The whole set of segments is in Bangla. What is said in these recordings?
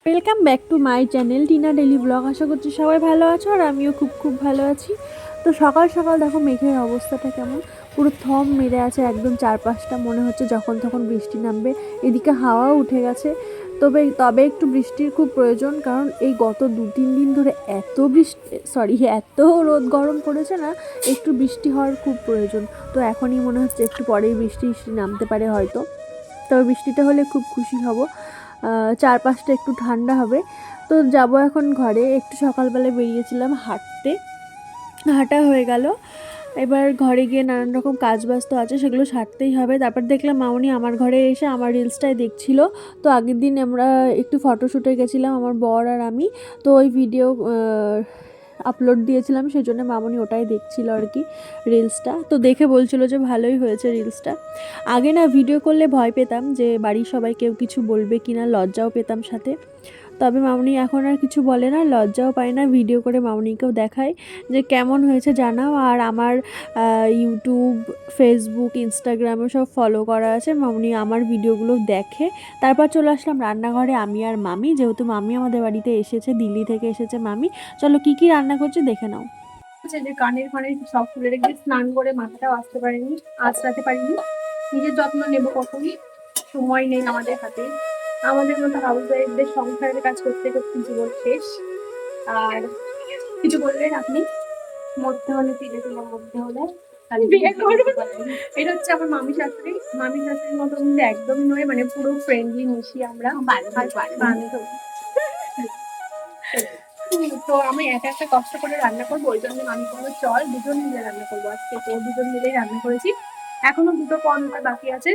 Welcome back to my channel Tina daily vlog. আশা করছি সবাই ভালো আছো আর আমিও খুব ভালো আছি। তো সকাল সকাল দেখো মেঘের অবস্থাটা কেমন, পুরো থম মেরে আছে একদম চারপাশটা, মনে হচ্ছে যখন তখন বৃষ্টি নামবে। এদিকে হাওয়াও উঠে গেছে। তবে একটু বৃষ্টির খুব প্রয়োজন, কারণ এই গত 2-3 দিন ধরে এত রোদ গরম পড়েছে না, একটু বৃষ্টি হওয়ার খুব প্রয়োজন। তো এখনই মনে হচ্ছে একটু পরেই বৃষ্টি নামতে পারে হয়তো। তবে বৃষ্টিটা হলে খুব খুশি হব, চারপাশটা একটু ঠান্ডা হবে। তো যাব এখন ঘরে। একটু সকালবেলায় বেরিয়েছিলাম হাঁটতে, হাঁটা হয়ে গেল। এবার ঘরে গিয়ে নানান রকম কাজ বাজ তো আছে, সেগুলো সারতেই হবে। তারপর দেখলাম মামনি আমার ঘরে এসে আমার রিলসটাই দেখছিল। তো আগের দিন আমরা একটু ফটোশ্যুটে গেছিলাম আমার বর আর আমি, তো ওই ভিডিও আপলোড দিয়েছিলাম, সেই জন্য মামনি ওটাই দেখছিল আর কি, রিলসটা। তো দেখে বলছিল যে ভালোই হয়েছে রিলসটা। আগে না ভিডিও করলে ভয় পেতাম যে বাড়ির সবাই কেউ কিছু বলবে কিনা, লজ্জাও পেতাম সাথে। তবে মামনি এখন আর কিছু বলে না, লজ্জাও পায় না। ভিডিও করে মামনিকেও দেখায় যে কেমন হয়েছে জানাও। আর আমার ইউটিউব, ফেসবুক, ইনস্টাগ্রামে সব ফলো করা আছে। মামনি আমার ভিডিওগুলো দেখে। তারপর চলে আসলাম রান্নাঘরে আমি আর মামি, যেহেতু মামি আমাদের বাড়িতে এসেছে, দিল্লি থেকে এসেছে মামি। চলো কি কি রান্না করছে দেখে নাও। যে কানের ফানের সব খুলে রেখে স্নান করে মাথাটাও আসতে পারিনি, আঁচড়াতে পারিনি। নিজের যত্ন নেবো কখনই, সময় নেই আমাদের হাতে। আমাদের মতো হাউস ওয়াইফদের সংসারের কাজ করতে করতে জীবন শেষ। আর কিছু বললেন আপনি? মরতে হলে তিলে তিলে মরতে হলে বিয়ে করবেন। এটা হচ্ছে আমার মামি শাশুড়ি। মামি শাশুড়ির মতো কিন্তু একদমই নয়, মানে পুরো ফ্রেন্ডলি মিশি আমরা। তো আমি একা একটা কষ্ট করে রান্না করবো, ওই জন্য আমি বলবো চল দুজন মিলে রান্না করবো আজকে। তো দুজন মিলেই রান্না করেছি। এখনো দুটো পর্নটা বাকি আছে,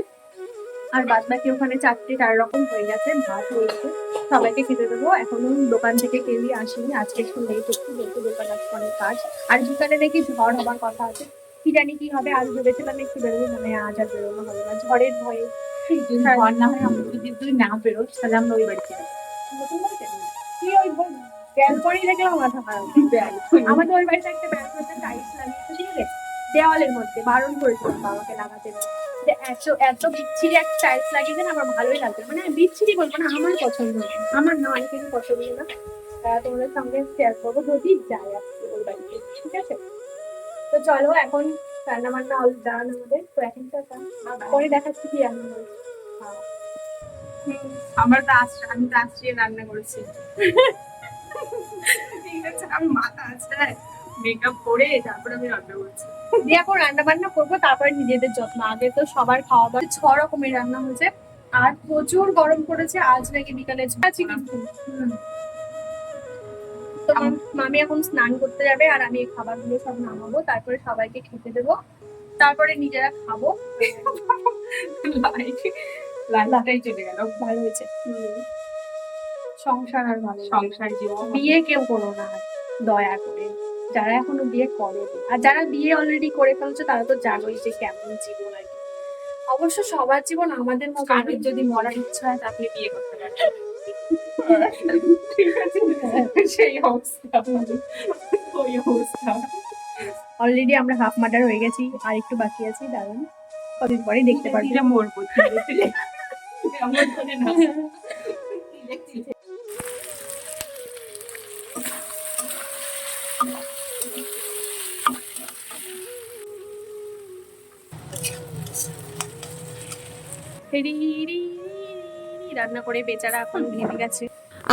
আর বাদ বাকি ওখানে 4 রকম হয়ে গেছে, ভাত হয়ে গেছে। সবাইকে খেতে দেবো। এখনো দোকান থেকে কেউই আসেনি, আজকে একটু লেট হচ্ছে যেহেতু দোকান আজকে অনেক কাজ। আর বিকালে নাকি ঝড় হবার কথা আছে, কি জানি কি হবে। আজ ভেবেছিলাম একটু বেরোবো, মানে আজ আর বেরোনো হবে না ঝড়ের ভয়ে। ঝড় না হয় আমি যদি তুই না বেরোস তাহলে আমরা ওই বাড়িতে নতুন বাড়িতে কি ওই ব্যালকনি দেখলাম মাথা খারাপ। আমাদের ওই বাড়িতে একটা ব্যালকনিতে টাইলস লাগিয়েছে, ঠিক আছে, দেওয়ালের মধ্যে বারণ করেছিল বাবাকে লাগাতে না। এত এত বিচ্ছিরি একটা টাইলস লাগিয়েছে না, আমার ভালোই লাগবে। মানে বিচ্ছিরি বলবো না, আমার পছন্দ না, আমার না অনেকেরই পছন্দ না। তোমাদের সঙ্গে শেয়ার করবো যদি যাই আসছে ওই বাড়িতে, ঠিক আছে। তো চলো এখন রান্না বান্না অল ডান আমাদের। তো এখন পরে দেখাচ্ছি কি রান্না করেছি। আমরা তো আমি তো আজকে রান্না করেছি। ঠিক আছে, আমি মাথা আছড়ায় মেকআপ করে তারপর আমি রান্না করছি। দিয়ে এখন রান্না বান্না করবো, তারপরে নিজেদের যত্ন। আগে তো সবার খাওয়া দাওয়া 6 রকমের রান্না হয়েছে, আর প্রচুর গরম পড়েছে। আজ নাকি বিকালে আছে কিন্তু। তো মামি এখন স্নান করতে যাবে, আর আমি এই খাবারগুলো সব নামাবো, তারপরে সবাইকে খেতে দেবো, তারপরে নিজেরা খাবো। লাইফটাই চলে গেল। ভালো হয়েছে। সংসার আর ভালো, সংসার জীবন। বিয়ে কেউ করো না আর, দয়া করে। যারা এখনো বিয়ে করে, আর যারা বিয়ে অলরেডি করে ফেলছে তারা তো জানোই যে কেমন জীবন আর কি। অবশ্য সবার জীবন আমাদের মতো। কারোর যদি মরার ইচ্ছা হয় তাহলে বিয়ে করতে পারে। ঠিক আছে, সেই অবস্থা, ওই অবস্থা। অলরেডি আমরা হাফ মার্ডার হয়ে গেছি, আর একটু বাকি আছে, দাঁড়ান কদিন পরে দেখতে পারবো। মরবো রান্না করে বেচারা এখন ঘেমে গেছে।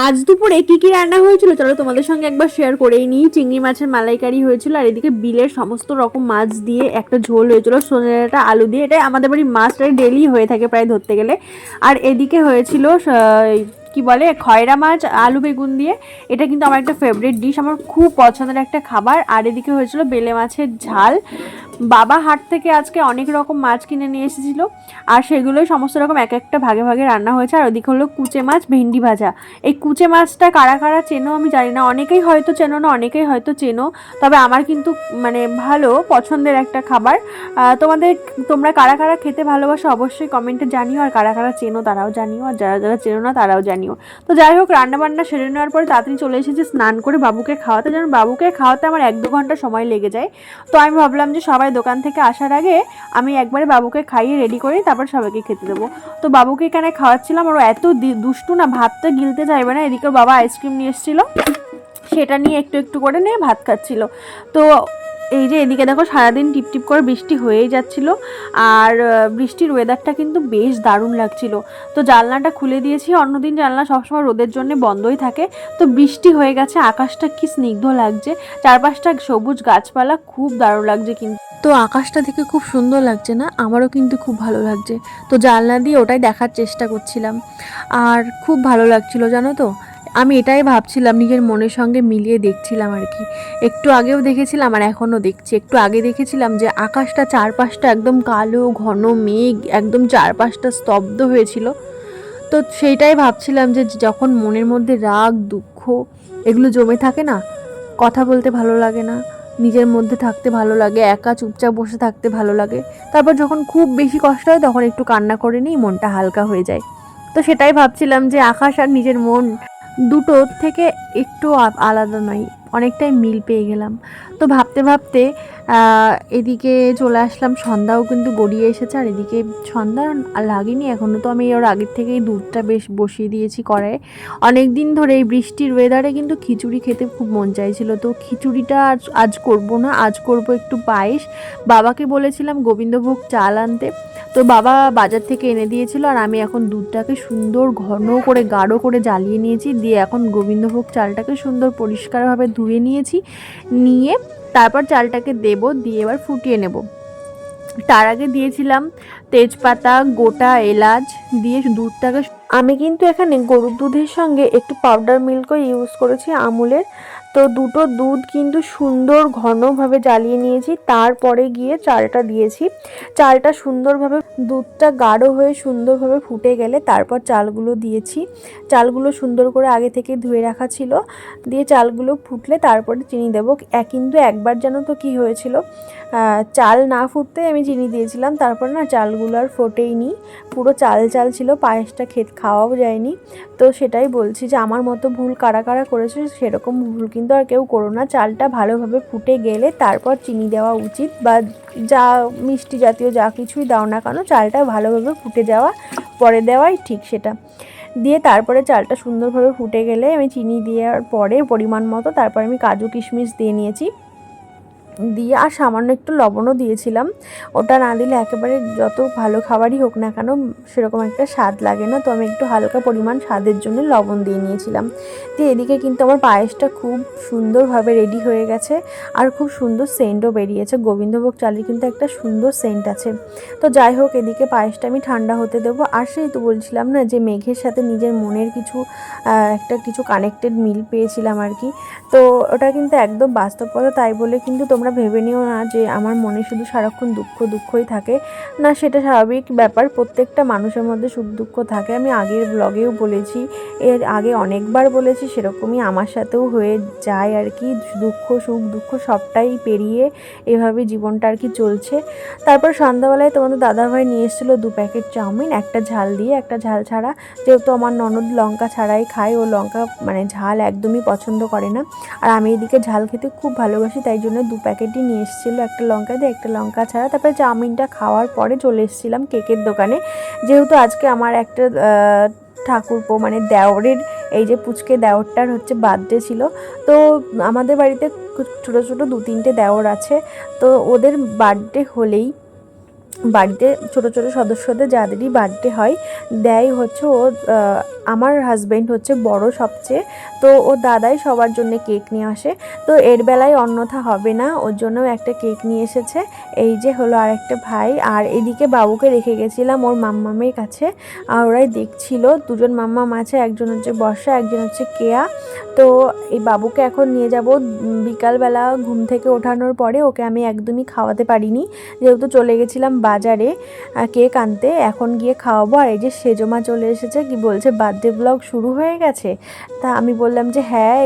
আজ দুপুরে কি কি রান্না হয়েছিল চলো তোমাদের সঙ্গে একবার শেয়ার করেই নিই। চিংড়ি মাছের মালাইকারি হয়েছিল, আর এদিকে বিলের সমস্ত রকম মাছ দিয়ে একটা ঝোল হয়েছিল, সোনাটা আলু দিয়ে। এটাই আমাদের বাড়ির মাছটাই ডেলি হয়ে থাকে প্রায় ধরতে গেলে। আর এদিকে হয়েছিল কি বলে, খয়রা মাছ আলু বেগুন দিয়ে। এটা কিন্তু আমার একটা ফেভারিট ডিশ, আমার খুব পছন্দের একটা খাবার। আর এদিকে হয়েছিল বেলে মাছের ঝাল। বাবা হাট থেকে আজকে অনেক রকম মাছ কিনে নিয়ে এসেছিল, আর সেগুলোই সমস্ত রকম এক একটা ভাগে ভাগে রান্না হয়েছে। আর ওদিকে হলো কুচে মাছ ভেন্ডি ভাজা। এই কুচে মাছটা কারা কারা চেনো আমি জানি না, অনেকেই হয়তো চেনো না, অনেকেই হয়তো চেনো। তবে আমার কিন্তু মানে ভালো পছন্দের একটা খাবার। তোমরা কারা কারা খেতে ভালোবাসো অবশ্যই কমেন্টে জানিও, আর কারা কারা চেনো তারাও জানিও, আর যারা যারা চেনো না তারাও জানিও। তো যাই হোক, রান্নাবান্না সেরে নেওয়ার পরে তাড়াতাড়ি চলে এসেছি স্নান করে বাবুকে খাওয়াতে। যেন বাবুকে খাওয়াতে আমার 1-2 ঘন্টা সময় লেগে যায়। তো আমি ভাবলাম যে সবাই সবাই দোকান থেকে আসার আগে আমি একবারে বাবুকে খাইয়ে রেডি করে তারপর সবাইকে খেতে দেবো। তো বাবুকে এখানে খাওয়াচ্ছিলাম, ওর এত দুষ্টু না, ভাতটা গিলতে চাইবে না। এদিকে ওর বাবা আইসক্রিম নিয়ে এসেছিলো, সেটা নিয়ে একটু একটু করে নিয়ে ভাত খাচ্ছিল। তো এই যে এদিকে দেখো সারাদিন টিপটিপ করে বৃষ্টি হয়েই যাচ্ছিল, আর বৃষ্টির ওয়েদারটা কিন্তু বেশ দারুণ লাগছিল। তো জানলাটা খুলে দিয়েছি, অন্যদিন জানলা সবসময় রোদের জন্য বন্ধই থাকে। তো বৃষ্টি হয়ে গেছে, আকাশটা কি স্নিগ্ধ লাগছে, চারপাশটা সবুজ গাছপালা, খুব দারুণ লাগছে কিন্তু। তো আকাশটা দেখে খুব সুন্দর লাগছে না? আমারও কিন্তু খুব ভালো লাগছে। তো জানলা দিয়ে ওটাই দেখার চেষ্টা করছিলাম, আর খুব ভালো লাগছিল জানো তো। আমি এটাই ভাবছিলাম, নিজের মনের সঙ্গে মিলিয়ে দেখছিলাম আর কি। একটু আগেও দেখেছিলাম আর এখনও দেখছি। একটু আগে দেখেছিলাম যে আকাশটা চারপাশটা একদম কালো ঘন মেঘ, একদম চারপাশটা স্তব্ধ হয়েছিল। তো সেইটাই ভাবছিলাম যে যখন মনের মধ্যে রাগ দুঃখ এগুলো জমে থাকে না, কথা বলতে ভালো লাগে না, নিজের মধ্যে থাকতে ভালো লাগে, একা চুপচাপ বসে থাকতে ভালো লাগে। তারপর যখন খুব বেশি কষ্ট হয় তখন একটু কান্না করে নিই, মনটা হালকা হয়ে যায়। তো সেটাই ভাবছিলাম যে আকাশ আর নিজের মন দুটোর থেকে একটু আলাদা নয়, অনেকটাই মিল পেয়ে গেলাম। তো ভাবতে ভাবতে এদিকে চলে আসলাম, সন্ধ্যাও কিন্তু গড়িয়ে এসেছে। আর এদিকে সন্ধ্যা লাগেনি এখনও, তো আমি ওর আগের থেকেই দুধটা বেশ বসিয়ে দিয়েছি কড়াইয়ে। অনেক দিন ধরে এই বৃষ্টির ওয়েদারে কিন্তু খিচুড়ি খেতে খুব মন চাইছিল। তো খিচুড়িটা আজ করব না, আজ করব একটু পায়েস। বাবাকে বলেছিলাম গোবিন্দভোগ চাল আনতে, তো বাবা বাজার থেকে এনে দিয়েছিল। আর আমি এখন দুধটাকে সুন্দর ঘন করে গাঢ় করে জ্বালিয়ে নিয়েছি, দিয়ে এখন গোবিন্দভোগ চালটাকে সুন্দর পরিষ্কারভাবে ধুয়ে নিয়েছি, নিয়ে তারপর চালটাকে দেব, দিয়ে এবার ফুটিয়ে নেব। তার আগে দিয়েছিলাম তেজপাতা, গোটা এলাচ দিয়ে দুধটাকে। আমি কিন্তু এখানে গরুর দুধের সঙ্গে একটু পাউডার মিল্কও ইউজ করেছি আমুলের। তো দুটো দুধ কিন্তু সুন্দর ঘনভাবে জ্বালিয়ে নিয়েছি, তারপরে গিয়ে চালটা দিয়েছি। চালটা সুন্দরভাবে, দুধটা গাঢ় হয়ে সুন্দরভাবে ফুটে গেলে তারপর চালগুলো দিয়েছি। চালগুলো সুন্দর করে আগে থেকে ধুয়ে রাখা ছিল, দিয়ে চালগুলো ফুটলে তারপরে চিনি দেবো। কিন্তু একবার জানো তো কী হয়েছিল, চাল না ফুটতে আমি চিনি দিয়েছিলাম, তারপর না চালগুলো আর ফোটেইনি, পুরো চাল চাল ছিল, পায়েসটা খাওয়াও যায়নি। তো সেটাই বলছি যে আমার মতো ভুল কারা কারা করেছে সেরকম ভুল কিন্তু আর কেউ করো না। চালটা ভালোভাবে ফুটে গেলে তারপর চিনি দেওয়া উচিত, বা যা মিষ্টি জাতীয় যা কিছুই দাও না কেন, চালটা ভালোভাবে ফুটে যাওয়া পরে দেওয়াই ঠিক। সেটা দিয়ে তারপরে চালটা সুন্দরভাবে ফুটে গেলে আমি চিনি দেওয়ার পরে পরিমাণ মতো তারপরে আমি কাজু কিশমিশ দিয়ে নিয়েছি, দিয়ে আর সামান্য একটু লবণও দিয়েছিলাম। ওটা না দিলে একেবারে যত ভালো খাবারই হোক না কেন সেরকম একটা স্বাদ লাগে না। তো আমি একটু হালকা পরিমাণ স্বাদের জন্য লবণ দিয়ে নিয়েছিলাম। তো এদিকে কিন্তু আমার পায়েসটা খুব সুন্দরভাবে রেডি হয়ে গেছে, আর খুব সুন্দর সেন্টও বেরিয়েছে। গোবিন্দভোগ চালের কিন্তু একটা সুন্দর সেন্ট আছে। তো যাই হোক, এদিকে পায়েসটা আমি ঠান্ডা হতে দেবো। আর সেই তো বলছিলাম না যে মেঘের সাথে নিজের মনের কিছু কানেক্টেড মিল পেয়েছিলাম আর কি। তো ওটা কিন্তু একদম বাস্তব কথা, তাই বলে কিন্তু তোমরা ভেবে নিও না যে আমার মনে শুধু সারাক্ষণ দুঃখই থাকে না, সেটা স্বাভাবিক ব্যাপার। প্রত্যেকটা মানুষের মধ্যে সুখ দুঃখ থাকে। আমি আগের ব্লগেও বলেছি, এর আগে অনেকবার বলেছি, সেরকমই আমার সাথেও হয়ে যায় আর কি। সুখ দুঃখ সবটাই পেরিয়ে এভাবে জীবনটা আর কি চলছে। তারপর সন্ধ্যাবেলায় তোমাদের দাদাভাই নিয়ে এসেছিলো 2 প্যাকেট চাউমিন, একটা ঝাল দিয়ে একটা ঝাল ছাড়া। যেহেতু আমার ননদ লঙ্কা ছাড়াই খায়, ও লঙ্কা মানে ঝাল একদমই পছন্দ করে না, আর আমি এদিকে ঝাল খেতে খুব ভালোবাসি, তাই জন্য 2 প্যাকেটই নিয়ে এসেছিলো, একটা লঙ্কা দিয়ে একটা লঙ্কা ছাড়া। তারপরে চাউমিনটা খাওয়ার পরে চলে এসেছিলাম কেকের দোকানে, যেহেতু আজকে আমার একটা ঠাকুরপো মানে দেওরের, এই যে পুচকে দেওরটার হচ্ছে বার্থডে ছিল। তো আমাদের বাড়িতে ছোটো ছোটো 2-3টে দেওর আছে। তো ওদের বার্থডে হলেই বাড়িতে ছোটো ছোটো সদস্যদের যাদেরই বার্থডে হয় দেয় হচ্ছে ওর, আমার হাজব্যান্ড হচ্ছে বড় সবচেয়ে, তো ওর দাদাই সবার জন্য কেক নিয়ে আসে। তো এর বেলায় অন্যথা হবে না, ওর জন্যও একটা কেক নিয়ে এসেছে। এই যে হলো আরেকটা ভাই। আর এদিকে বাবুকে রেখে গেছিলাম ওর মাম্মামের কাছে, আর ওরাই দেখছিল। 2জন মাম্মাম আছে, একজন হচ্ছে বর্ষা, একজন হচ্ছে কেয়া। তো এই বাবুকে এখন নিয়ে যাব বিকালবেলা ঘুম থেকে ওঠানোর পরে। ওকে আমি একদমই খাওয়াতে পারিনি, যেহেতু চলে গেছিলাম বাজারে কেক আনতে, এখন গিয়ে খাওয়াবো। আর এই যে সেজমা চলে এসেছে, কি বলছে বার্থডে ব্লগ শুরু হয়ে গেছে। তা আমি বললাম যে হ্যাঁ,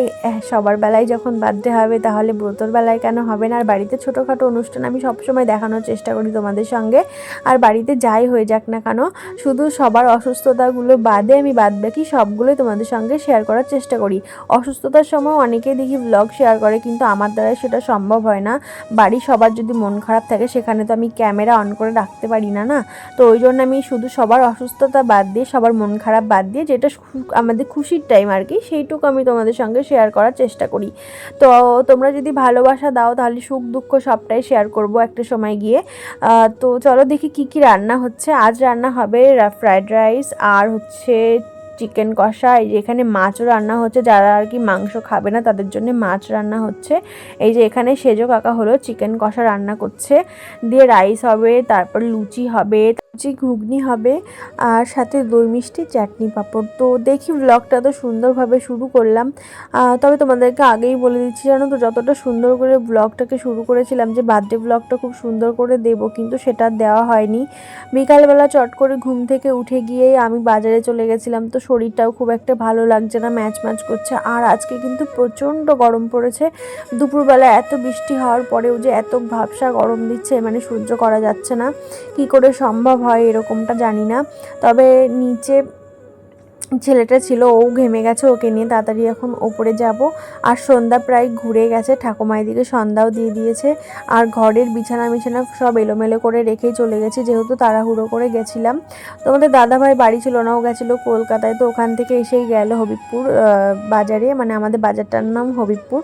সবার বেলায় যখন বার্থডে হবে তাহলে ব্রতর বেলায় কেন হবে না। আর বাড়িতে ছোটোখাটো অনুষ্ঠান আমি সবসময় দেখানোর চেষ্টা করি তোমাদের সঙ্গে। আর বাড়িতে যাই হয়ে যাক না কেন, শুধু সবার অসুস্থতাগুলো বাদে আমি বাদবাকি সবগুলোই তোমাদের সঙ্গে শেয়ার করার চেষ্টা করি। অসুস্থতার সময় অনেকেই দেখি ব্লগ শেয়ার করে, কিন্তু আমার দ্বারা সেটা সম্ভব হয় না। বাড়ির সবার যদি মন খারাপ থাকে সেখানে তো আমি ক্যামেরা অন করে রাখতে পারি না, না। তো ওই জন্য আমি শুধু সবার অসুস্থতা বাদ দিয়ে, সবার মন খারাপ বাদ দিয়ে, যেটা আমাদের খুশির টাইম আর কি, সেইটুকু আমি তোমাদের সঙ্গে শেয়ার করার চেষ্টা করি। তো তোমরা যদি ভালোবাসা দাও তাহলে সুখ দুঃখ সবটাই শেয়ার করব একটা সময় গিয়ে। তো চলো দেখি কি কি রান্না হচ্ছে। আজ রান্না হবে ফ্রায়েড রাইস আর হচ্ছে চিকেন কষা। এই যে এখানে মাছও রান্না হচ্ছে, যারা আর কি মাংস খাবে না তাদের জন্য মাছ রান্না হচ্ছে। এই যে এখানে সেজো কাকা হলো চিকেন কষা রান্না করছে, দিয়ে রাইস হবে, তারপর লুচি হবে, লুচি ঘুগনি হবে, আর সাথে দই মিষ্টি চাটনি পাঁপড়। তো দেখি ব্লগটা তো সুন্দরভাবে শুরু করলাম। তবে তোমাদেরকে আগেই বলে দিচ্ছি, জানো তো, যতটা সুন্দর করে ব্লগটাকে শুরু করেছিলাম যে বার্থডে ব্লগটা খুব সুন্দর করে দেবো, কিন্তু সেটা দেওয়া হয়নি। বিকালবেলা চট করে ঘুম থেকে উঠে গিয়েই আমি বাজারে চলে গেছিলাম, তো শরীরটাও খুব একটা ভালো লাগছে না, ম্যাচ ম্যাচ করছে। আর আজকে কিন্তু প্রচণ্ড গরম পড়েছে। দুপুরবেলা এত বৃষ্টি হওয়ার পরেও যে এত ভাবসা গরম দিচ্ছে, মানে সহ্য করা যাচ্ছে না। কি করে সম্ভব হয় এরকমটা জানি না। তবে নিচে ছেলেটা ছিল, ও ঘেমে গেছে, ওকে নিয়ে তাড়াতাড়ি এখন ওপরে যাব। আর সন্ধ্যা প্রায় ঘুরে গেছে, ঠাকুমা এদিকে সন্ধ্যাও দিয়ে দিয়েছে। আর ঘরের বিছানা সব এলোমেলো করে রেখেই চলে গেছি, যেহেতু তাড়াহুড়ো করে গেছিলাম। তোমাদের দাদাভাই বাড়ি ছিল না, ও গেছিলো কলকাতায়। তো ওখান থেকে এসেই গেল হবিবপুর বাজারে, মানে আমাদের বাজারটার নাম হবিবপুর।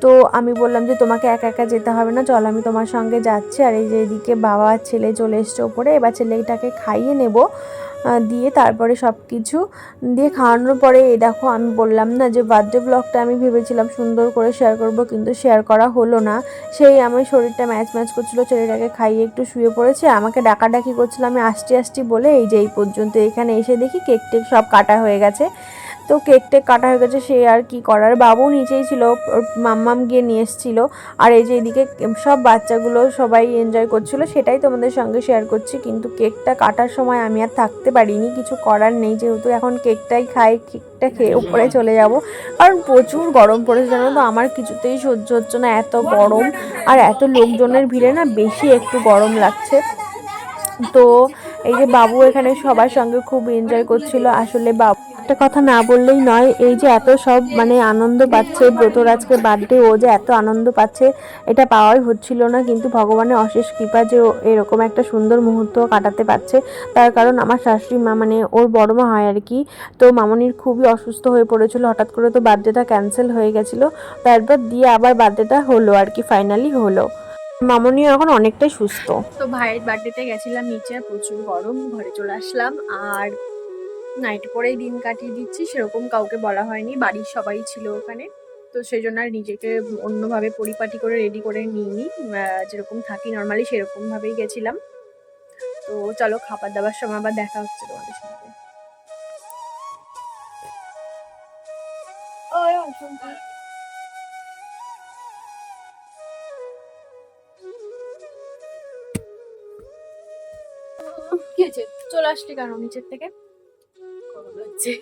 তো আমি বললাম যে তোমাকে একা একা যেতে হবে না, চল আমি তোমার সঙ্গে যাচ্ছি। আর এই যে এদিকে বাবা আর ছেলে চলে এসছে ওপরে, এবার ছেলেটাকে খাইয়ে নেব, দিয়ে তারপরে সব কিছু দিয়ে খাওয়ানোর পরে এই দেখো, আমি বললাম না যে বার্থডে ব্লগটা আমি ভেবেছিলাম সুন্দর করে শেয়ার করব, কিন্তু শেয়ার করা হলো না। সেই আমার শরীরটা ম্যাচ ম্যাচ করছিলো, ছেলেটাকে খাইয়ে একটু শুয়ে পড়েছে, আমাকে ডাকাডাকি করছিল, আমি আসছি আসছি বলে এই যে এই পর্যন্ত। এখানে এসে দেখি কেক টেক সব কাটা হয়ে গেছে। তো কেক টেক কাটা হয়ে গেছে, সে আর কি করার, বাবু নিচেই ছিল, ওর মাম্মাম গিয়ে নিয়ে এসেছিল। আর এই যে এদিকে সব বাচ্চাগুলো সবাই এনজয় করছিল, সেটাই তোমাদের সঙ্গে শেয়ার করছি। কিন্তু কেকটা কাটার সময় আমি আর থাকতে পারিনি, কিছু করার নেই, যেহেতু এখন কেকটাই খাই, কেকটা খেয়ে উপরে চলে যাব। কারণ প্রচুর গরম পড়েছে, জানো তো, আমার কিছুতেই সহ্য হচ্ছে না এত গরম। আর এত লোকজনের ভিড়ে না বেশি একটু গরম লাগছে। তো এই যে বাবু এখানে সবার সঙ্গে খুব এনজয় করছিল। আসলে বাবু একটা কথা না বললেই নয়, এই যে এত সব মানে আনন্দ পাচ্ছে, ব্রতর আজকে বার্থডে, ও যে এত আনন্দ পাচ্ছে এটা পাওয়াই হচ্ছিল না। কিন্তু ভগবানের অশেষ কৃপা যে ও এরকম একটা সুন্দর মুহূর্ত কাটাতে পারছে, তার কারণ আমার শাশুড়ি মা, মানে ওর বড় মা হয় আর কি। তো মামনির খুবই অসুস্থ হয়ে পড়েছিল হঠাৎ করে, তো বার্থডেটা ক্যান্সেল হয়ে গেছিলো। তারপর দিয়ে আবার বার্থডেটা হলো আর কি, ফাইনালি হলো। মামনিও এখন অনেকটাই সুস্থ। তো ভাইয়ের বার্থডেতে গেছিলাম নিচে, প্রচুর গরম, ঘরে চলে আসলাম। আর নাইট পরেই দিন কাটিয়ে দিচ্ছি, সেরকম কাউকে বলা হয়নি, বাড়ির সবাই ছিল ওখানে। তো সেই জন্য আর নিজেকে অন্যভাবে পরিপাটি করে রেডি করে নিইনি, যেরকম থাকি নর্মালি সেরকম ভাবেই গেছিলাম। তো চলো খাবার দাবার সময় আবার দেখা হচ্ছে তোমাদের সঙ্গে। কি হয়েছে, চলে আসলি কেন নিচের থেকে? গরম লাগছে।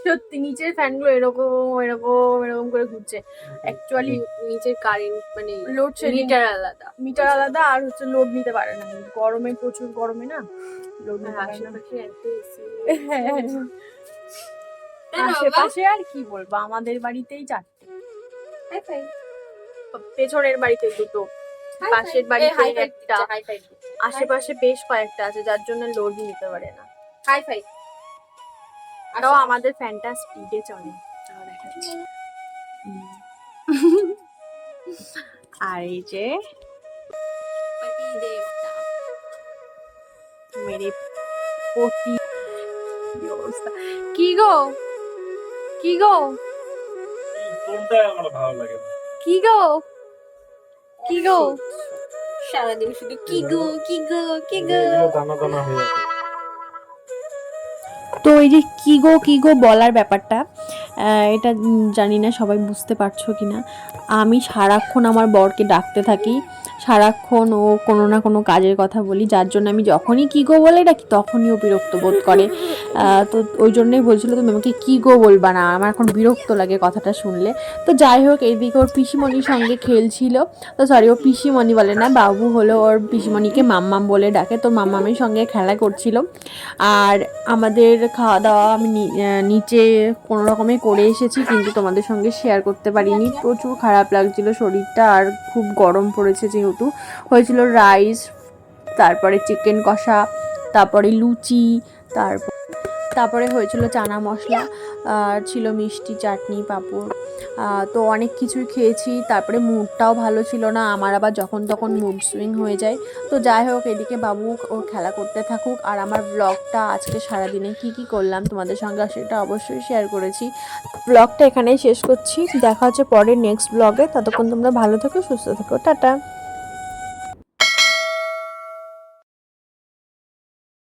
সত্যি নিচের ফ্যানগুলো এরকম এরকম এরকম করে ঘুরছে। অ্যাকচুয়ালি নিচের কারেন্ট মানে লোড মিটার আলাদা। মিটার আলাদা, আর হচ্ছে লোড নিতে পারে না গরমে, প্রচুর গরমে না লোড নিতে পারে না। আশেপাশে এত এসি। আশেপাশে আর কি বলবো, আমাদের বাড়িতেই 4টে, পেছনের বাড়িতে 2টো, পাশের বাড়িতে একটা, আশেপাশে বেশ কয়েকটা আছে, যার জন্য লোড নিতে পারে না। Hi fi. তাও আমাদের ফ্যানটা স্পিডে চলে, তাও দেখাচ্ছি। আর এই যে মেরে পতি অবস্থা। কি গো কি গো কোনটা আমার ভালো লাগে না। কি গো কি গো, সারাদিন শুধু কি গো কি গো কি গো। এগুলো দানা দানা হয়ে আছে। তো এই যে কি গো বলার ব্যাপারটা, এটা জানি না সবাই বুঝতে পারছো কি না। আমি সারাক্ষণ আমার বরকে ডাকতে থাকি, সারাক্ষণ ও কোনো না কোনো কাজের কথা বলি, যার জন্য আমি যখনই কী গো বলে ডাকি তখনই ও বিরক্ত বোধ করে। তো ওই জন্যই বলছিল তুমি আমাকে কী গো বলবা না, আমার এখন বিরক্ত লাগে কথাটা শুনলে। তো যাই হোক, এইদিকে ওর পিসিমণির সঙ্গে খেলছিল, তো সরি ও পিসিমণি বলে না, বাবু হলো ওর পিসিমণিকে মাম্মাম বলে ডাকে, তো মাম্মামের সঙ্গে খেলা করছিল। আর আমাদের খাওয়া দাওয়া আমি নিচে কোনো রকমে করে এসেছি, কিন্তু তোমাদের সঙ্গে শেয়ার করতে পারিনি, প্রচুর খারাপ লাগছিল শরীরটা, আর খুব গরম পড়েছে যেহেতু। হয়েছিল রাইস, তারপরে চিকেন কষা, তারপরে লুচি, তারপরে হয়েছিল চানা মশলা, আর ছিল মিষ্টি, চাটনি, পাঁপড়। তো অনেক কিছুই খেয়েছি। তারপরে মুডটাও ভালো ছিল না আমার, আবার যখন তখন মুড সুইং হয়ে যায়। তো যাই হোক, এদিকে বাবু ওর খেলা করতে থাকুক, আর আমার ব্লগটা আজকে সারাদিনে কি কি করলাম তোমাদের সঙ্গে সেটা অবশ্যই শেয়ার করেছি। ব্লগটা এখানেই শেষ করছি, দেখা হচ্ছে পরের নেক্সট ব্লগে। ততক্ষণ তোমরা ভালো থেকো, সুস্থ থেকো, টাটা।